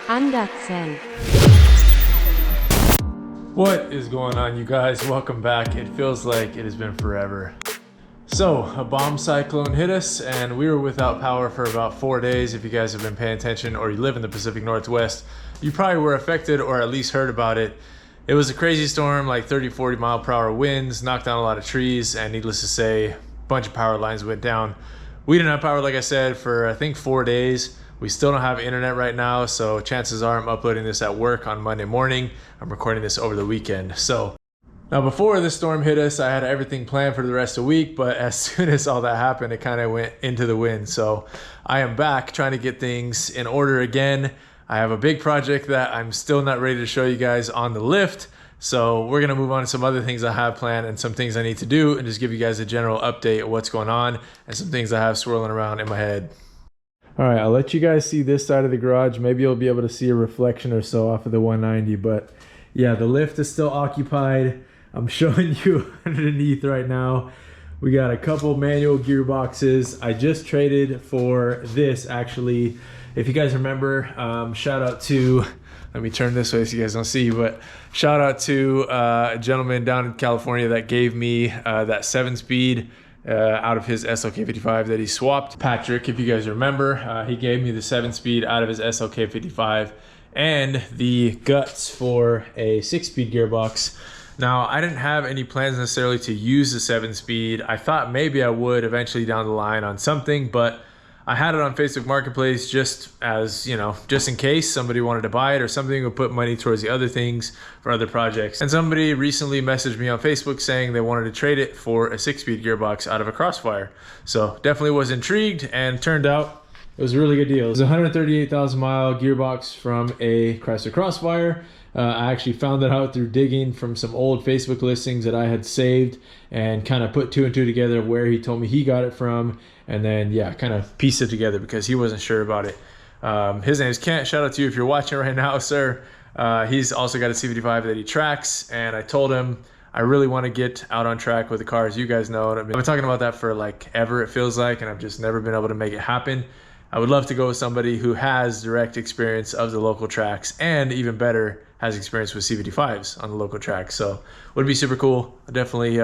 Andersen. What is going on, you guys? Welcome back. It feels like it has been forever. So a bomb cyclone hit us and we were without power for about 4 days. If you guys have been paying attention or you live in the Pacific Northwest, you probably were affected or at least heard about it. It was a crazy storm, like 30-40 mile per hour winds, knocked down a lot of trees, and needless to say, a bunch of power lines went down. We didn't have power, like I said, for I think 4 days. We still don't have internet right now, so chances are I'm uploading this at work on Monday morning. I'm recording this over the weekend. So now before the storm hit us, I had everything planned for the rest of the week, but as soon as all that happened, it kind of went into the wind. So I am back trying to get things in order again. I have a big project that I'm still not ready to show you guys on the lift. So we're gonna move on to some other things I have planned and some things I need to do and just give you guys a general update of what's going on and some things I have swirling around in my head. All right, I'll let you guys see this side of the garage. Maybe you'll be able to see a reflection or so off of the 190, but yeah, the lift is still occupied. I'm showing you underneath right now. We got a couple manual gearboxes. I just traded for this, actually. If you guys remember, shout out to, let me turn this way so you guys don't see, but shout out to a gentleman down in California that gave me that 7-speed out of his SLK55 that he swapped. Patrick, if you guys remember, he gave me the 7-speed out of his SLK55 and the guts for a 6-speed gearbox. Now, I didn't have any plans necessarily to use the 7-speed. I thought maybe I would eventually down the line on something, but I had it on Facebook Marketplace just as, you know, just in case somebody wanted to buy it or something would put money towards the other things for other projects. And somebody recently messaged me on Facebook saying they wanted to trade it for a 6-speed gearbox out of a Crossfire. So definitely was intrigued, and turned out it was a really good deal. It was a 138,000 mile gearbox from a Chrysler Crossfire. I actually found that out through digging from some old Facebook listings that I had saved and kind of put 2 and 2 together where he told me he got it from. And then, yeah, kind of pieced it together because he wasn't sure about it. His name is Kent. Shout out to you if you're watching right now, sir. He's also got a C55 that he tracks. And I told him I really want to get out on track with the cars. You guys know it. I've been talking about that for like ever, it feels like, and I've just never been able to make it happen. I would love to go with somebody who has direct experience of the local tracks, and even better, has experience with C55s on the local tracks. So would be super cool. I'll definitely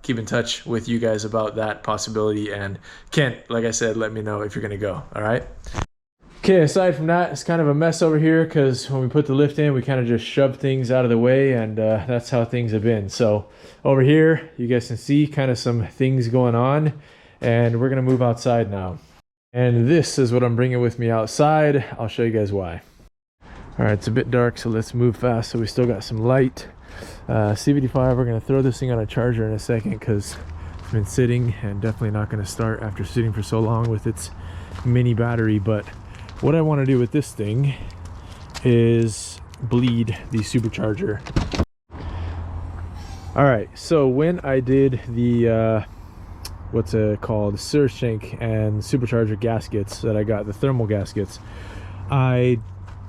keep in touch with you guys about that possibility. And Kent, like I said, let me know if you're gonna go, all right? Okay, aside from that, it's kind of a mess over here because when we put the lift in, we kind of just shoved things out of the way, and that's how things have been. So over here, you guys can see kind of some things going on, and we're gonna move outside now. And this is what I'm bringing with me outside. I'll show you guys why. All right, it's a bit dark, so let's move fast so we still got some light. C55, we're gonna throw this thing on a charger in a second because it's been sitting and definitely not gonna start after sitting for so long with its mini battery. But what I wanna do with this thing is bleed the supercharger. All right, so when I did the, what's it called, surge tank and supercharger gaskets that I got, the thermal gaskets, I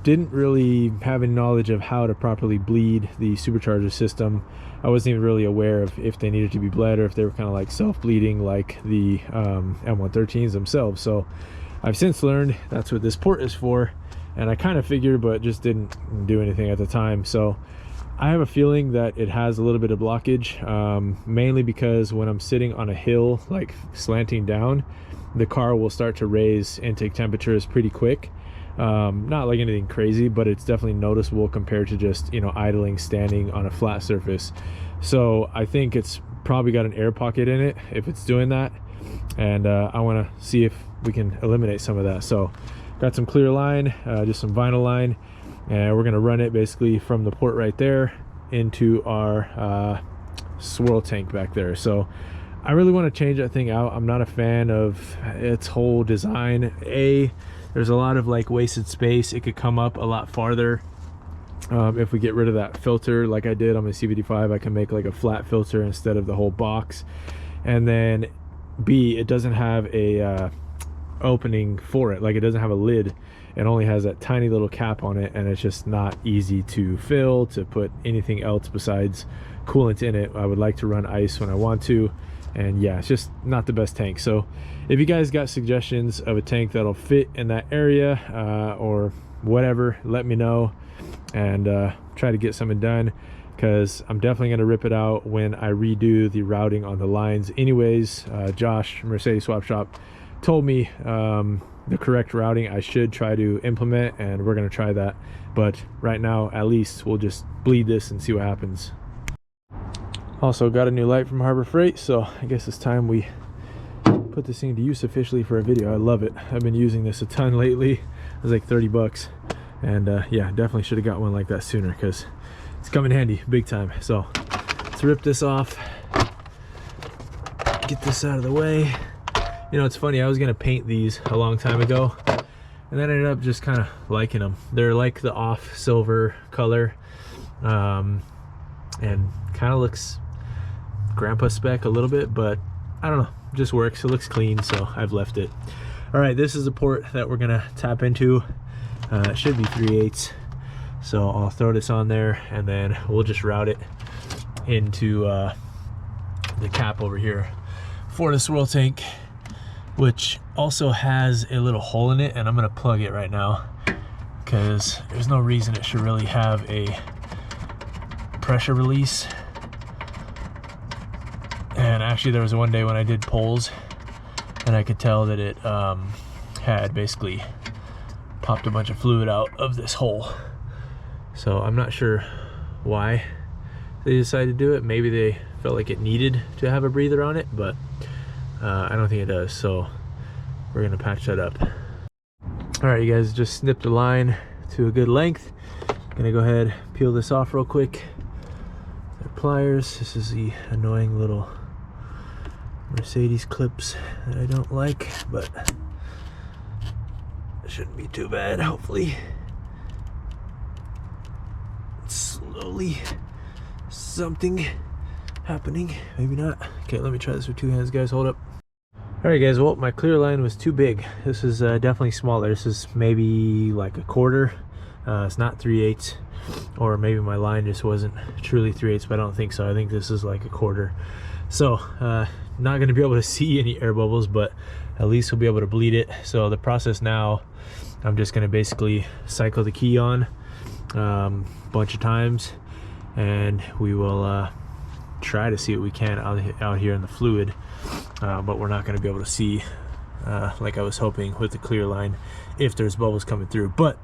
didn't really have any knowledge of how to properly bleed the supercharger system. I wasn't even really aware of if they needed to be bled or if they were kind of like self-bleeding like the M113s themselves. So I've since learned that's what this port is for, and I kind of figured but just didn't do anything at the time. So I have a feeling that it has a little bit of blockage, mainly because when I'm sitting on a hill, like slanting down, the car will start to raise intake temperatures pretty quick. Not like anything crazy, but it's definitely noticeable compared to just, you know, idling, standing on a flat surface. So I think it's probably got an air pocket in it if it's doing that. And I want to see if we can eliminate some of that. So got some clear line, just some vinyl line. And we're going to run it basically from the port right there into our swirl tank back there. So I really want to change that thing out. I'm not a fan of its whole design. There's a lot of like wasted space. It could come up a lot farther. If we get rid of that filter like I did on my C55, I can make like a flat filter instead of the whole box. And then B, it doesn't have a opening for it. Like, it doesn't have a lid. It only has that tiny little cap on it, and it's just not easy to fill, to put anything else besides coolant in it. I would like to run ice when I want to, And yeah, it's just not the best tank. So if you guys got suggestions of a tank that'll fit in that area or whatever, let me know, and try to get something done, because I'm definitely going to rip it out when I redo the routing on the lines anyways. Josh, Mercedes Swap Shop, told me the correct routing I should try to implement, and we're going to try that. But right now, at least we'll just bleed this and see what happens. Also got a new light from Harbor Freight, so I guess it's time we put this thing to use officially for a video. I love it. I've been using this a ton lately. It was like 30 bucks. And yeah, definitely should have got one like that sooner, because it's coming handy big time. So let's rip this off, get this out of the way. You know, it's funny, I was gonna paint these a long time ago, and then I ended up just kind of liking them. They're like the off silver color, and kind of looks grandpa spec a little bit, but I don't know, just works. It looks clean, so I've left it. All right, this is the port that we're gonna tap into. It should be 3/8, so I'll throw this on there, and then we'll just route it into the cap over here for the swirl tank, which also has a little hole in it, and I'm gonna plug it right now because there's no reason it should really have a pressure release. And actually there was one day when I did poles, and I could tell that it had basically popped a bunch of fluid out of this hole. So I'm not sure why they decided to do it. Maybe they felt like it needed to have a breather on it, but I don't think it does. So we're gonna patch that up. All right, you guys, just snipped the line to a good length. Gonna go ahead, peel this off real quick. They're pliers. This is the annoying little Mercedes clips that I don't like, but it shouldn't be too bad, hopefully. Slowly, something happening, maybe not. Okay, let me try this with two hands, guys. Hold up. All right, guys, well, my clear line was too big. This is definitely smaller. This is maybe like a quarter. It's not 3/8, or maybe my line just wasn't truly 3/8, but I don't think so. I think this is like a quarter. So not going to be able to see any air bubbles, but at least we'll be able to bleed it. So the process now, I'm just going to basically cycle the key on a bunch of times, and we will try to see what we can out here in the fluid, but we're not going to be able to see like I was hoping with the clear line if there's bubbles coming through. But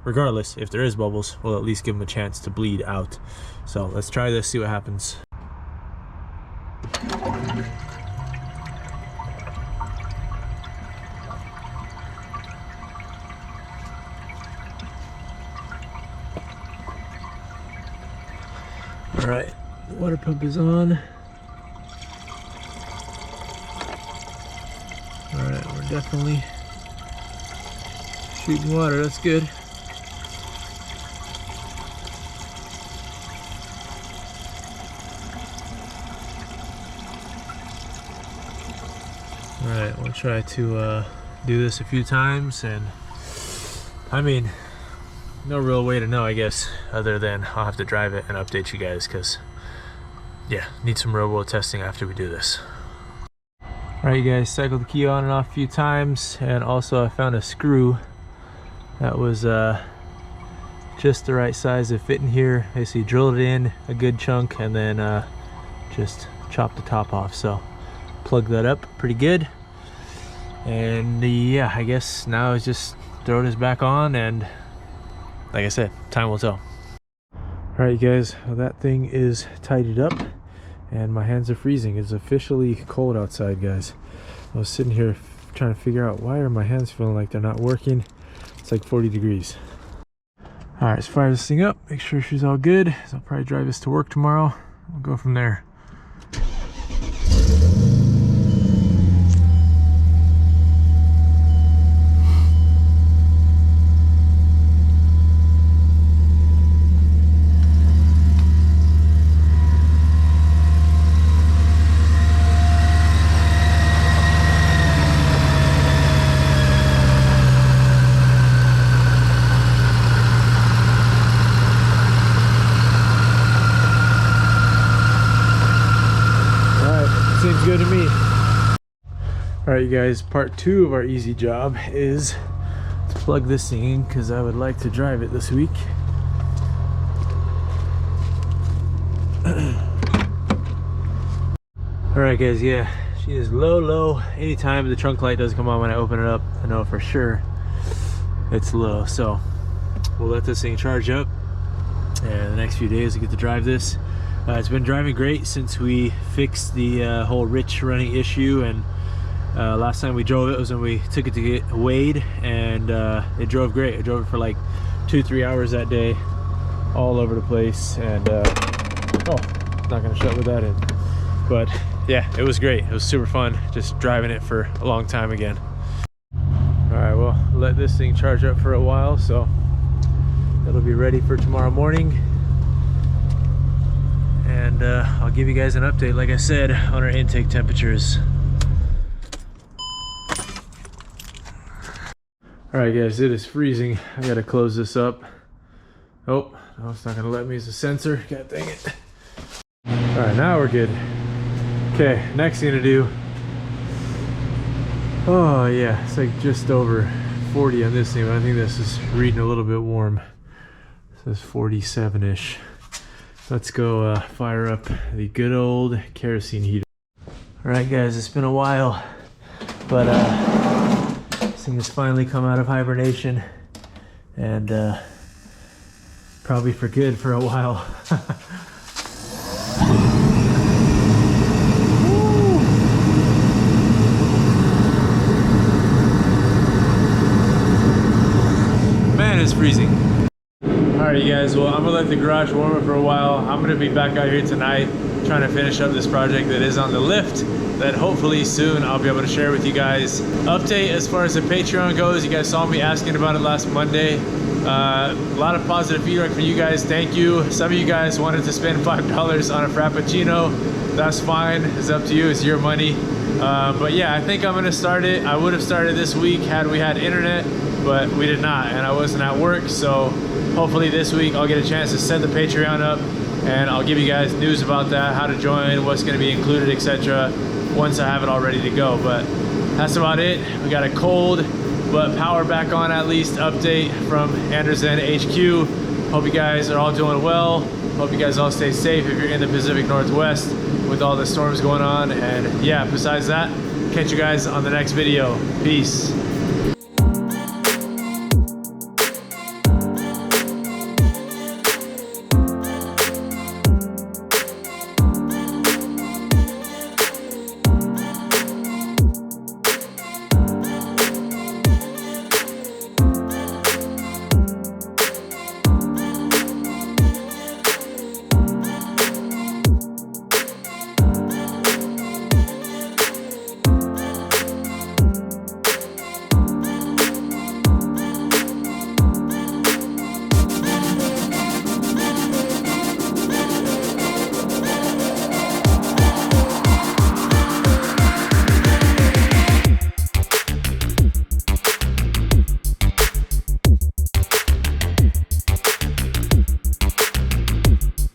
regardless, if there is bubbles, we'll at least give them a chance to bleed out. So let's try this, see what happens. All right, the water pump is on. All right, we're definitely shooting water, that's good. All right, we'll try to do this a few times, and I mean, no real way to know, I guess, other than I'll have to drive it and update you guys, because yeah, need some real world testing after we do this. All right, you guys, cycled the key on and off a few times, and also I found a screw that was just the right size to fit in here. Basically drilled it in a good chunk, and then just chopped the top off. So plug that up pretty good, and yeah, I guess now is just throw this back on, and like I said, time will tell. All right, you guys, well, that thing is tidied up, and my hands are freezing. It's officially cold outside, guys. I was sitting here trying to figure out, why are my hands feeling like they're not working? It's like 40 degrees. All right, let's fire this thing up, make sure she's all good. So I'll probably drive this to work tomorrow. We'll go from there. All right, you guys, part 2 of our easy job is to plug this thing in because I would like to drive it this week. All right, guys, yeah, she is low. Anytime the trunk light doesn't come on when I open it up, I know for sure it's low. So we'll let this thing charge up, and the next few days I get to drive this. It's been driving great since we fixed the whole rich running issue, and last time we drove it was when we took it to get weighed, and it drove great. I drove it for like 2-3 hours that day, all over the place, and oh, it's not gonna shut with that in. But yeah, it was great. It was super fun just driving it for a long time again. All right, well, let this thing charge up for a while, so it'll be ready for tomorrow morning. And I'll give you guys an update, like I said, on our intake temperatures. All right, guys, it is freezing. I gotta close this up. Oh, no, it's not gonna let me. It's a sensor. God dang it. All right, now we're good. Okay, next thing to do. Oh yeah, it's like just over 40 on this thing, but I think this is reading a little bit warm. It says 47-ish. Let's go fire up the good old kerosene heater. All right, guys, it's been a while, but this thing has finally come out of hibernation, and probably for good for a while. Man, it's freezing. Alright, you guys, well, I'm gonna let the garage warm up for a while. I'm gonna be back out here tonight trying to finish up this project that is on the lift that hopefully soon I'll be able to share with you guys. Update as far as the Patreon goes, you guys saw me asking about it last Monday. A lot of positive feedback from you guys. Thank you. Some of you guys wanted to spend $5 on a Frappuccino. That's fine. It's up to you. It's your money. But yeah, I think I'm gonna start it. I would have started this week had we had internet, but we did not, and I wasn't at work, so hopefully this week I'll get a chance to set the Patreon up, and I'll give you guys news about that, how to join, what's going to be included, etc. once I have it all ready to go. But that's about it. We got a cold but power back on at least update from Anderson HQ. Hope you guys are all doing well. Hope you guys all stay safe if you're in the Pacific Northwest with all the storms going on. And yeah, besides that, catch you guys on the next video. Peace.